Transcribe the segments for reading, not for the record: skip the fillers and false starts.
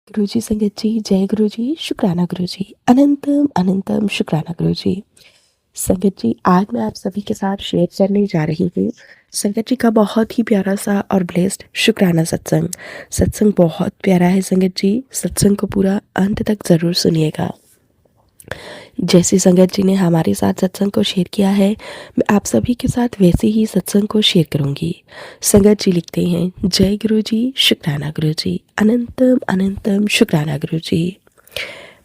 गुरु जी संगत जी, जय गुरु जी, शुक्राना गुरु जी, अनंतम अनंतम शुक्राना गुरु जी। संगत जी, आज मैं आप सभी के साथ शेयर करने जा रही हूँ संगत जी का बहुत ही प्यारा सा और ब्लेस्ड शुक्राना सत्संग। सत्संग बहुत प्यारा है संगत जी, सत्संग को पूरा अंत तक ज़रूर सुनिएगा। जैसे संगत जी ने हमारे साथ सत्संग को शेयर किया है, मैं आप सभी के साथ वैसे ही सत्संग को शेयर करूंगी। संगत जी लिखते हैं, जय गुरु जी, शुक्राना गुरु जी, अनंतम अनंतम शुक्राना गुरु जी।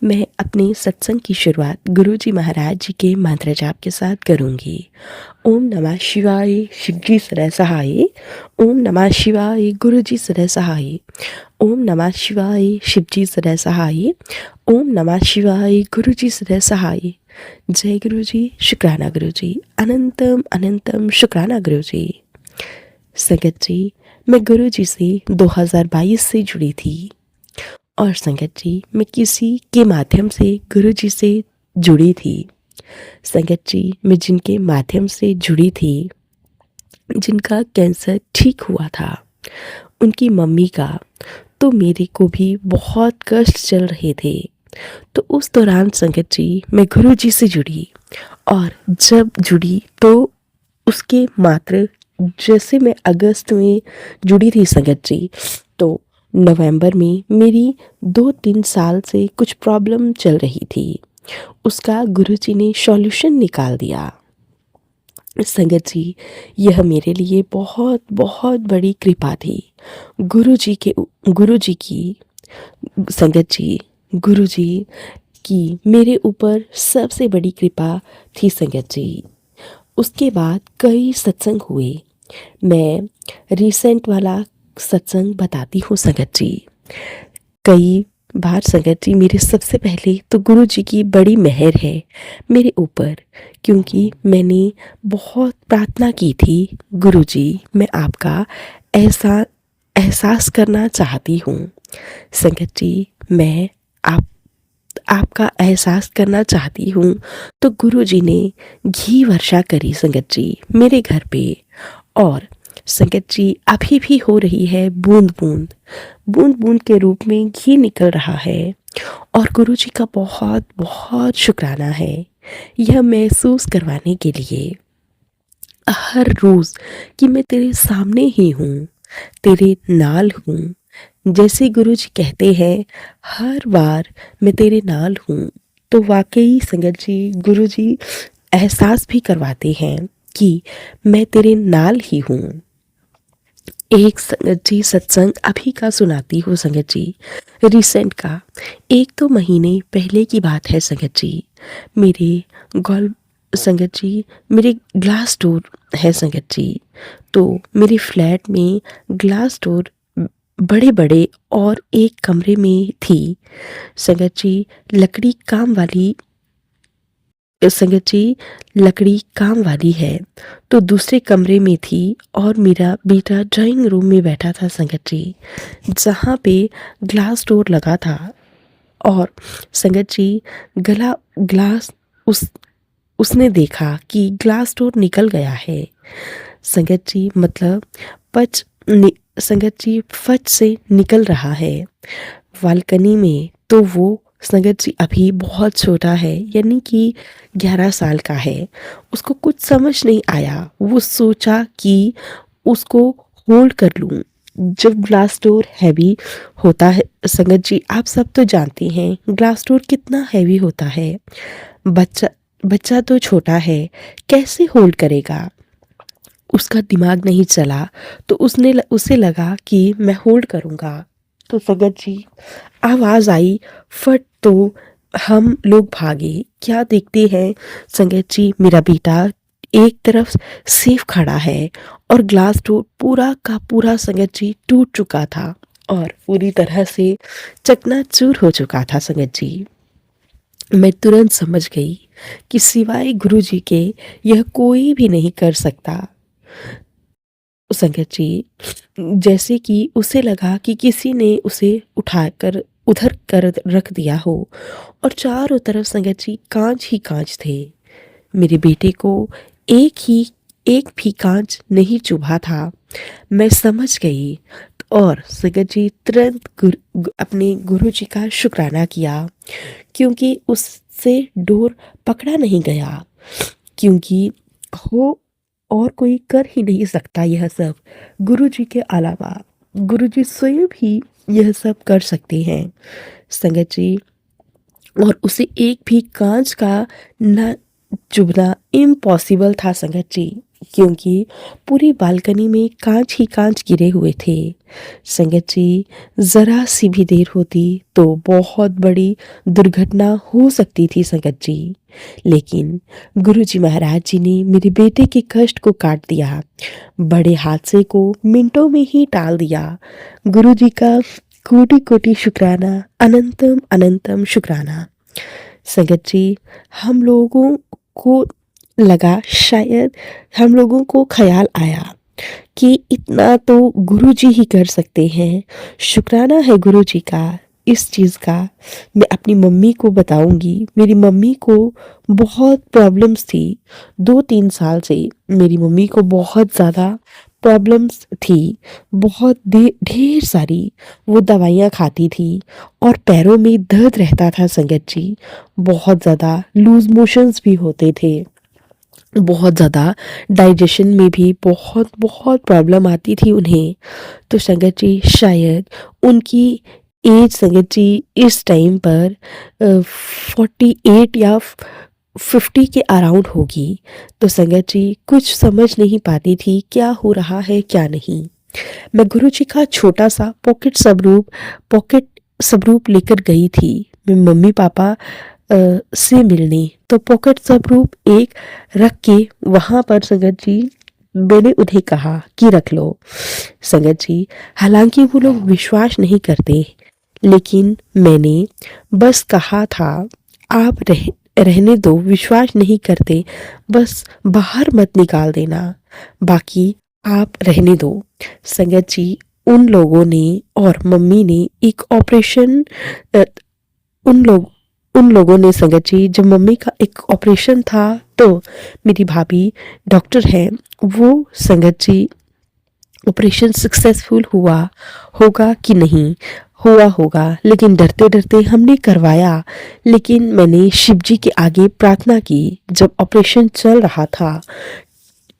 मैं अपने सत्संग की शुरुआत गुरु जी महाराज जी के मंत्र जाप के साथ करूंगी। ओम नमः शिवाय, शिव जी सदा सहाय। ओम नमः शिवाय, गुरु जी सदा सहाय। ओम नमः शिवाय, शिव जी सदा सहाय। ओम नमः शिवाय, गुरु जी सदा सहाय। जय गुरु जी, शुक्राना गुरु जी, अनंतम अनंतम शुक्राना गुरु जी। संगत जी, मैं गुरु जी से 2022 से जुड़ी थी और संगत जी, मैं किसी के माध्यम से गुरु जी से जुड़ी थी। संगत जी, मैं जिनके माध्यम से जुड़ी थी, जिनका कैंसर ठीक हुआ था, उनकी मम्मी का, तो मेरे को भी बहुत कष्ट चल रहे थे। तो उस दौरान संगत जी, मैं गुरु जी से जुड़ी और जब जुड़ी तो उसके मात्र जैसे मैं अगस्त में जुड़ी थी संगत जी, तो नवंबर में मेरी 2-3 साल से कुछ प्रॉब्लम चल रही थी। उसका गुरुजी ने सॉल्यूशन निकाल दिया। संगत जी, यह मेरे लिए बहुत बहुत बड़ी कृपा थी। गुरुजी की संगत जी, गुरुजी की मेरे ऊपर सबसे बड़ी कृपा थी संगत जी। उसके बाद कई सत्संग हुए। मैं रिसेंट वाला सत्संग बताती हूँ संगत जी। कई बार संगत जी, मेरे सबसे पहले तो गुरु जी की बड़ी मेहर है मेरे ऊपर, क्योंकि मैंने बहुत प्रार्थना की थी, गुरु जी मैं आपका ऐसा एहसास करना चाहती हूँ। संगत जी, मैं आपका एहसास करना चाहती हूँ। तो गुरु जी ने घी वर्षा करी संगत जी मेरे घर पे, और संगत जी अभी भी हो रही है बूंद बूंद, बूंद बूंद के रूप में घी निकल रहा है। और गुरु जी का बहुत बहुत शुक्राना है यह महसूस करवाने के लिए हर रोज़ कि मैं तेरे सामने ही हूँ, तेरे नाल हूँ। जैसे गुरु जी कहते हैं, हर बार मैं तेरे नाल हूँ। तो वाकई संगत जी, गुरु जी एहसास भी करवाते हैं कि मैं तेरे नाल ही हूँ। एक संगत जी सत्संग अभी का सुनाती हूँ संगत जी, रिसेंट का 1-2 महीने पहले की बात है संगत जी। मेरे गॉल संगत जी, मेरे ग्लास डोर है संगत जी। तो मेरे फ्लैट में ग्लास डोर बड़े बड़े और एक कमरे में थी संगत जी, लकड़ी काम वाली। संगत जी, लकड़ी काम वाली है, तो दूसरे कमरे में थी और मेरा बेटा ड्राइंग रूम में बैठा था संगत जी, जहाँ पे ग्लास डोर लगा था। और संगत जी, गला ग्लास उस उसने देखा कि ग्लास डोर निकल गया है संगत जी, मतलब संगत जी फच से निकल रहा है बालकनी में। तो वो संगत जी अभी बहुत छोटा है, यानी कि 11 साल का है। उसको कुछ समझ नहीं आया। वो सोचा कि उसको होल्ड कर लूँ। जब ग्लास डोर हैवी होता है संगत जी, आप सब तो जानती हैं ग्लास डोर कितना हैवी होता है। बच्चा बच्चा तो छोटा है, कैसे होल्ड करेगा। उसका दिमाग नहीं चला, तो उसे लगा कि मैं होल्ड करूँगा। तो संगत जी, आवाज़ आई फट, तो हम लोग भागे। क्या देखते हैं संगत जी, मेरा बेटा एक तरफ सेफ खड़ा है और ग्लास डोर पूरा का पूरा संगत जी टूट चुका था और पूरी तरह से चकनाचूर हो चुका था संगत जी। मैं तुरंत समझ गई कि सिवाय गुरु जी के यह कोई भी नहीं कर सकता। संगत जी, जैसे कि उसे लगा कि किसी ने उसे उठाकर उधर कर रख दिया हो और चारों तरफ संगत जी कांच ही कांच थे। मेरे बेटे को एक भी कांच नहीं चुभा था। मैं समझ गई और संगत जी तुरंत अपने गुरु जी का शुक्राना किया, क्योंकि उससे डोर पकड़ा नहीं गया, क्योंकि हो और कोई कर ही नहीं सकता यह सब गुरु जी के अलावा। गुरु जी स्वयं ही यह सब कर सकते हैं संगत जी। और उसे एक भी कांच का न चुभना इम्पॉसिबल था संगत जी, क्योंकि पूरी बालकनी में कांच ही कांच गिरे हुए थे संगत जी। ज़रा सी भी देर होती तो बहुत बड़ी दुर्घटना हो सकती थी संगत जी, लेकिन गुरुजी महाराज जी ने मेरे बेटे के कष्ट को काट दिया, बड़े हादसे को मिनटों में ही टाल दिया। गुरुजी का कोटि कोटि शुक्राना, अनंतम अनंतम शुक्राना संगत जी। हम लोगों को लगा, शायद हम लोगों को ख्याल आया कि इतना तो गुरुजी ही कर सकते हैं, शुक्राना है गुरुजी का। इस चीज़ का मैं अपनी मम्मी को बताऊंगी। मेरी मम्मी को बहुत प्रॉब्लम्स थी, 2-3 साल से मेरी मम्मी को बहुत ज़्यादा प्रॉब्लम्स थी, बहुत ढेर सारी वो दवाइयाँ खाती थी और पैरों में दर्द रहता था संगत जी। बहुत ज़्यादा लूज मोशंस भी होते थे, बहुत ज़्यादा डाइजेशन में भी बहुत बहुत प्रॉब्लम आती थी उन्हें। तो संगत जी शायद उनकी एज संगत जी इस टाइम पर 48 या 50 के अराउंड होगी। तो संगत जी कुछ समझ नहीं पाती थी क्या हो रहा है क्या नहीं। मैं गुरु जी का छोटा सा पॉकेट स्वरूप लेकर गई थी मैं मम्मी पापा से मिलने। तो पॉकेट स्वरूप एक रख के वहाँ पर संगत जी मैंने उन्हें कहा कि रख लो संगत जी। हालांकि वो लोग विश्वास नहीं करते, लेकिन मैंने बस कहा था आप रहने दो, विश्वास नहीं करते बस बाहर मत निकाल देना, बाकी आप रहने दो संगत जी। उन लोगों ने और मम्मी ने एक ऑपरेशन उन लोग उन लोगों ने संगत जी, जब मम्मी का एक ऑपरेशन था तो मेरी भाभी डॉक्टर है, वो संगत जी ऑपरेशन सक्सेसफुल हुआ होगा कि नहीं हुआ होगा, लेकिन डरते डरते हमने करवाया। लेकिन मैंने शिव जी के आगे प्रार्थना की जब ऑपरेशन चल रहा था।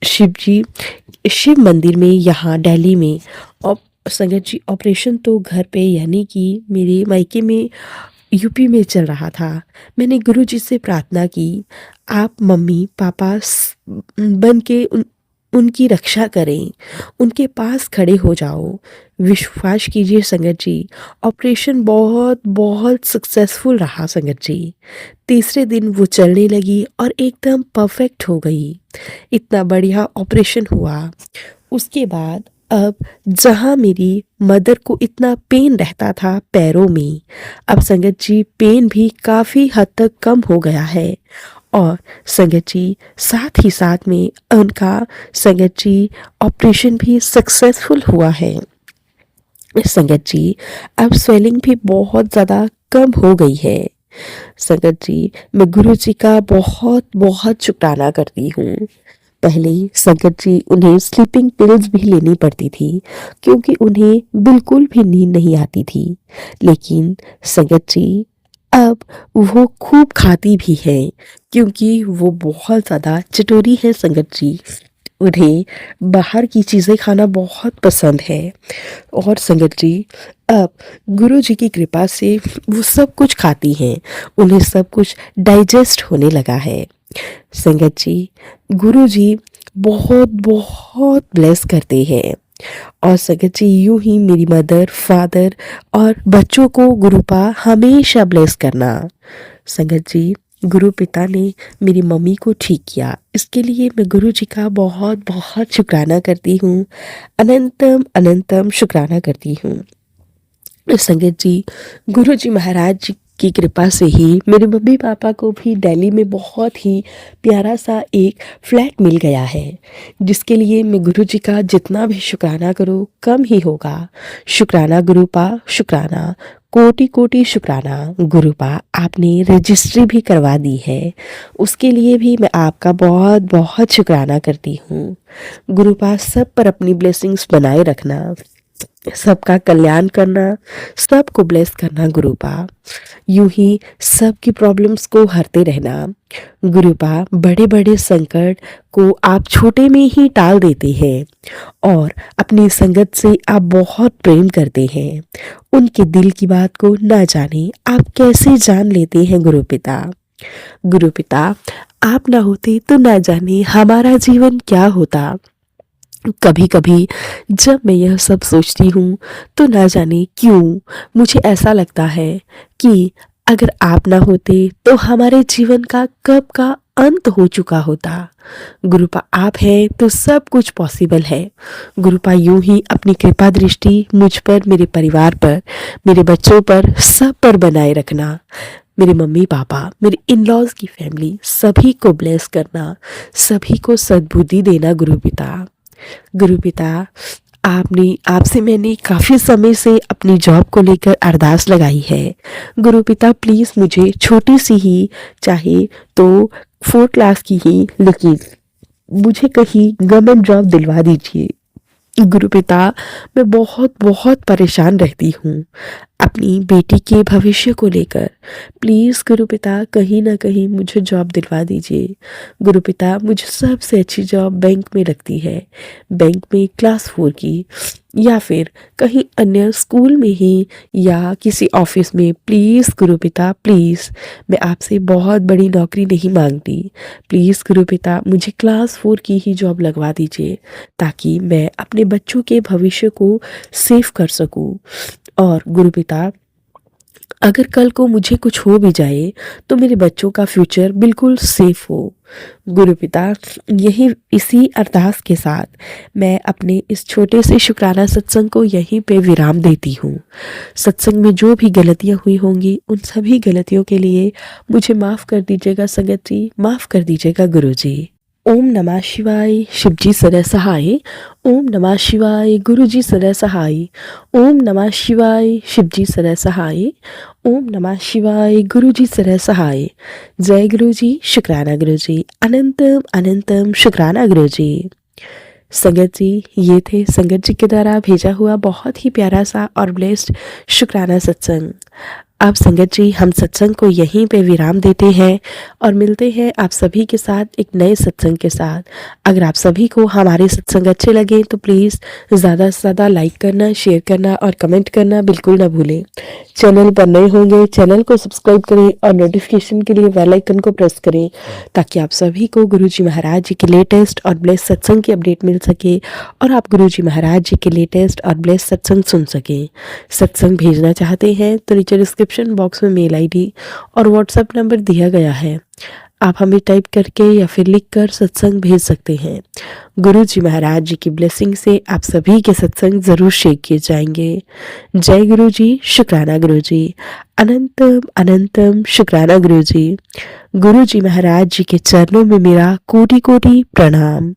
शिव जी शिव मंदिर में यहाँ दिल्ली में संगत जी ऑपरेशन तो घर पे यानी कि मेरे मायके में यूपी में चल रहा था। मैंने गुरु जी से प्रार्थना की आप मम्मी पापा बन के उनकी रक्षा करें, उनके पास खड़े हो जाओ। विश्वास कीजिए संगत जी, ऑपरेशन बहुत बहुत सक्सेसफुल रहा संगत जी। तीसरे दिन वो चलने लगी और एकदम परफेक्ट हो गई। इतना बढ़िया ऑपरेशन हुआ। उसके बाद अब जहाँ मेरी मदर को इतना पेन रहता था पैरों में, अब संगत जी पेन भी काफ़ी हद तक कम हो गया है। और संगत जी साथ ही साथ में उनका संगत जी ऑपरेशन भी सक्सेसफुल हुआ है संगत जी। अब स्वेलिंग भी बहुत ज़्यादा कम हो गई है संगत जी। मैं गुरु जी का बहुत बहुत शुक्राना करती हूँ। पहले संगत जी उन्हें स्लीपिंग पिल्स भी लेनी पड़ती थी, क्योंकि उन्हें बिल्कुल भी नींद नहीं आती थी। लेकिन संगत जी अब वो खूब खाती भी है, क्योंकि वो बहुत ज़्यादा चटोरी है संगत जी। उन्हें बाहर की चीज़ें खाना बहुत पसंद है। और संगत जी अब गुरु जी की कृपा से वो सब कुछ खाती हैं, उन्हें सब कुछ डाइजेस्ट होने लगा है संगत जी। गुरु जी बहुत बहुत ब्लेस करते हैं। और संगत जी यूं ही मेरी मदर फादर और बच्चों को गुरुपा हमेशा ब्लेस करना संगत जी। गुरु पिता ने मेरी मम्मी को ठीक किया, इसके लिए मैं गुरु जी का बहुत बहुत शुक्राना करती हूँ, अनंतम अनंतम शुक्राना करती हूँ संगत जी। गुरु जी महाराज जी की कृपा से ही मेरे मम्मी पापा को भी दिल्ली में बहुत ही प्यारा सा एक फ्लैट मिल गया है, जिसके लिए मैं गुरु जी का जितना भी शुक्राना करूँ कम ही होगा। शुक्राना गुरुपा, शुक्राना कोटि कोटि शुक्राना गुरुपा। आपने रजिस्ट्री भी करवा दी है, उसके लिए भी मैं आपका बहुत बहुत शुक्राना करती हूँ। गुरुपा सब पर अपनी ब्लेसिंग्स बनाए रखना। सबका कल्याण करना, सबको ब्लेस करना गुरुपा। यूं ही सबकी प्रॉब्लम्स को हरते रहना गुरुपा। बड़े बड़े संकट को आप छोटे में ही टाल देते हैं और अपनी संगत से आप बहुत प्रेम करते हैं। उनके दिल की बात को ना जाने आप कैसे जान लेते हैं गुरुपिता। गुरुपिता, आप ना होते तो ना जाने हमारा जीवन क्या होता। कभी कभी जब मैं यह सब सोचती हूँ तो ना जाने क्यों मुझे ऐसा लगता है कि अगर आप ना होते तो हमारे जीवन का कब का अंत हो चुका होता। गुरुपा, आप हैं तो सब कुछ पॉसिबल है। गुरुपा, यूं ही अपनी कृपा दृष्टि मुझ पर, मेरे परिवार पर, मेरे बच्चों पर, सब पर बनाए रखना। मेरे मम्मी पापा, मेरे इन लॉज की फैमिली, सभी को ब्लेस करना, सभी को सद्बुद्धि देना गुरुपिता। गुरुपिता, आपसे मैंने काफ़ी समय से अपनी जॉब को लेकर अरदास लगाई है। गुरुपिता, प्लीज़ मुझे छोटी सी ही चाहे तो 4 क्लास की ही, लेकिन मुझे कहीं गवर्नमेंट जॉब दिलवा दीजिए। गुरुपिता, मैं बहुत बहुत परेशान रहती हूँ अपनी बेटी के भविष्य को लेकर। प्लीज़ गुरुपिता, कहीं ना कहीं मुझे जॉब दिलवा दीजिए। गुरुपिता, मुझे सबसे अच्छी जॉब बैंक में लगती है, बैंक में क्लास 4 की, या फिर कहीं अन्य स्कूल में ही, या किसी ऑफिस में। प्लीज़ गुरुपिता, प्लीज़, मैं आपसे बहुत बड़ी नौकरी नहीं मांगती। प्लीज़ गुरुपिता, मुझे क्लास 4 की ही जॉब लगवा दीजिए ताकि मैं अपने बच्चों के भविष्य को सेव कर सकूं। और गुरुपिता, अगर कल को मुझे कुछ हो भी जाए तो मेरे बच्चों का फ्यूचर बिल्कुल सेफ हो। गुरुपिता, यही इसी अरदास के साथ मैं अपने इस छोटे से शुक्राना सत्संग को यहीं पे विराम देती हूँ। सत्संग में जो भी गलतियाँ हुई होंगी उन सभी गलतियों के लिए मुझे माफ़ कर दीजिएगा संगत जी, माफ़ कर दीजिएगा गुरु जी। ओम नमः शिवाय, शिवजी सदा सहाय। ओम नमः शिवाय, गुरुजी सदा सहाय। ओम नमः शिवाय, शिवजी सदा सहाय। ओम नमः शिवाय, गुरुजी सदा सहाय। जय गुरुजी, शुक्राना गुरुजी, अनंतम अनंतम शुक्राना गुरुजी। संगत जी, ये थे संगत जी के द्वारा भेजा हुआ बहुत ही प्यारा सा और ब्लेस्ड शुक्राना सत्संग। अब संगत जी, हम सत्संग को यहीं पे विराम देते हैं और मिलते हैं आप सभी के साथ एक नए सत्संग के साथ। अगर आप सभी को हमारे सत्संग अच्छे लगे तो प्लीज़ ज़्यादा से ज़्यादा लाइक करना, शेयर करना और कमेंट करना बिल्कुल ना भूलें। चैनल पर नए होंगे, चैनल को सब्सक्राइब करें और नोटिफिकेशन के लिए बेल आइकन को प्रेस करें ताकि आप सभी को गुरुजी महाराज जी के लेटेस्ट और ब्लेस सत्संग की अपडेट मिल सके और आप गुरुजी महाराज जी के लेटेस्ट और ब्लेस सत्संग सुन सकें। सत्संग भेजना चाहते हैं तो नीचे डिस्क्रिप्शन बॉक्स में मेल आईडी और व्हाट्सएप नंबर दिया गया है, आप हमें टाइप करके या फिर लिख कर सत्संग भेज सकते हैं। गुरु जी महाराज जी की ब्लेसिंग से आप सभी के सत्संग जरूर शेयर किए जाएंगे। जय गुरु जी, शुक्राना गुरु जी, अनंतम अनंतम शुक्राना गुरु जी। गुरु जी महाराज जी के चरणों में मेरा कोटि कोटि प्रणाम।